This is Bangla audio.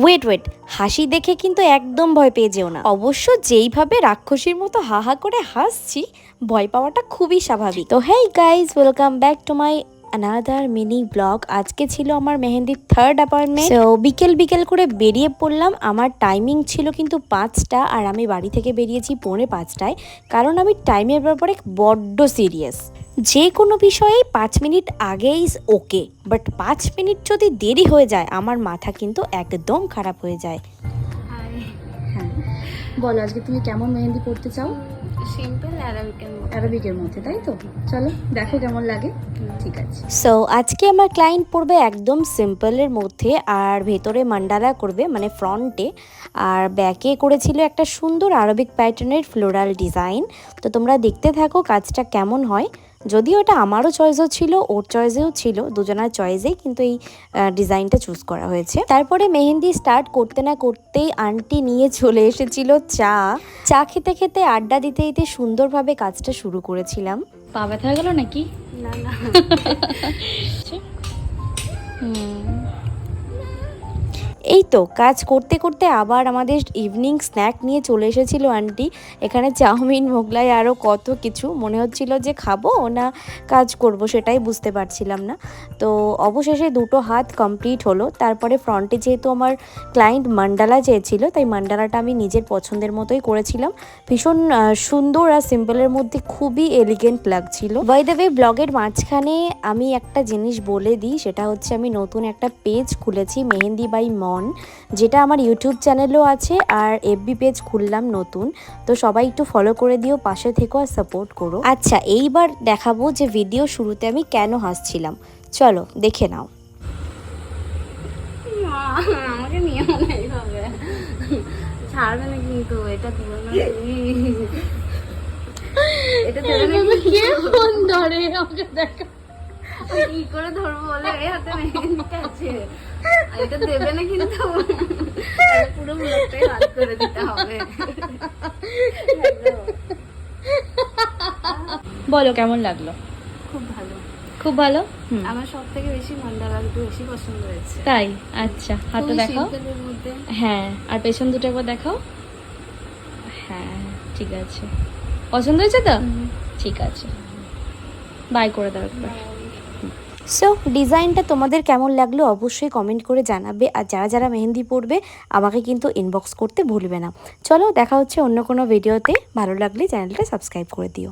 ওয়েট ওয়েট, হাসি দেখে কিন্তু একদম ভয় পেয়ে যেও না। অবশ্য যেইভাবে রাক্ষসীর মতো হা হা করে হাসছি, ভয় পাওয়াটা খুবই স্বাভাবিক। তো hey guys, welcome back to my another mini blog. আজকে ছিল আমার মেহেন্দির থার্ড অ্যাপয়েন্টমেন্ট। তো বিকেল করে বেরিয়ে পড়লাম। আমার টাইমিং ছিল কিন্তু 5টা, আর আমি বাড়ি থেকে বেরিয়েছি 4:45টায়, কারণ আমি টাইমের ব্যাপারে বড্ড সিরিয়াস। যে কোনো বিষয়ে 5 মিনিট আগেই ওকে, বাট 5 মিনিট যদি দেরি হয়ে যায় আমার মাথা কিন্তু একদম খারাপ হয়ে যায়। হ্যাঁ, বলো আজকে তুমি কেমন মেহেন্দি পড়তে চাও? সিম্পল অ্যারাবিকের মধ্যে, তাই তো? চলো দেখো কেমন লাগে। ঠিক আছে। সো আজকে আমার ক্লায়েন্ট পড়বে একদম সিম্পলের মধ্যে, আর ভেতরে মান্ডালা করবে, মানে ফ্রন্টে, আর ব্যাকে করেছিল একটা সুন্দর আরবিক প্যাটার্নের ফ্লোরাল ডিজাইন। তো তোমরা দেখতে থাকো কাজটা কেমন হয়। যদিও এটা আমারও চয়েসও ছিল, ওর চয়েসেও ছিল, দুজনের চয়েসেই কিন্তু এই ডিজাইনটা চুজ করা হয়েছে। তারপরে মেহেন্দি স্টার্ট করতে না করতেই আন্টি নিয়ে চলে এসেছিল চা খেতে খেতে আড্ডা দিতে দিতে সুন্দরভাবে কাজটা শুরু করেছিলাম। পা ব্যথা হয়ে গেল নাকি? না না। এই তো কাজ করতে করতে আবার আমাদের ইভিনিং স্ন্যাক নিয়ে চলে এসেছিল আন্টি। এখানে চাউমিন, মোগলাই, আরও কত কিছু। মনে হচ্ছিল যে খাবো না কাজ করব, সেটাই বুঝতে পারছিলাম না। তো অবশেষে দুটো হাত কমপ্লিট হলো। তারপরে ফ্রন্টে যেহেতু আমার ক্লায়েন্ট মান্ডালা চেয়েছিল, তাই মান্ডালাটা আমি নিজের পছন্দের মতোই করেছিলাম। ভীষণ সুন্দর আর সিম্পলের মধ্যে খুবই এলিগেন্ট লাগছিল। বাই দ্য ওয়ে, ব্লগের মাঝখানে আমি একটা জিনিস বলে দিই, সেটা হচ্ছে আমি নতুন একটা পেজ খুলেছি, মেহেন্দি বাই মন, যেটা আমার ইউটিউব চ্যানেলও আছে, আর এফবি পেজ খুললাম নতুন। তো সবাই একটু ফলো করে দিও, পাশে থেকো আর সাপোর্ট করো। আচ্ছা, এইবার দেখাবো যে ভিডিও শুরুতে আমি কেন হাসছিলাম। চলো দেখে নাও। আমাকে নিয়ে মনে এইভাবে ছাড়বে না কিন্তু, এটা দিও না। এটা দেবে না, কে ফোন ধরে আমাকে দেখা, কি করে ধরবো বলে, এই হাতে মেহেন্দি আছে, এটা দেবে না কিন্তু, পুরো ব্লগটাই রাত করে দিতে হবে। বলো কেমন লাগলো? খুব ভালো, খুব ভালো। আমার সব থেকে বেশি মান্ডালা দুটো বেশি পছন্দ হয়েছে। তাই? আচ্ছা, হাতে দেখাও। হ্যাঁ, আর পেছন দুটো একবার দেখাও। হ্যাঁ ঠিক আছে, পছন্দ হয়েছে তো? ঠিক আছে, বাই করে দাও একবার। সো ডিজাইনটা তোমাদের কেমন লাগলো অবশ্যই কমেন্ট করে জানাবে, আর যারা যারা মেহেন্দি পড়বে আমাকে কিন্তু ইনবক্স করতে ভুলবে না। চলো দেখা হচ্ছে অন্য কোনো ভিডিওতে। ভালো লাগলে চ্যানেলটা সাবস্ক্রাইব করে দিও।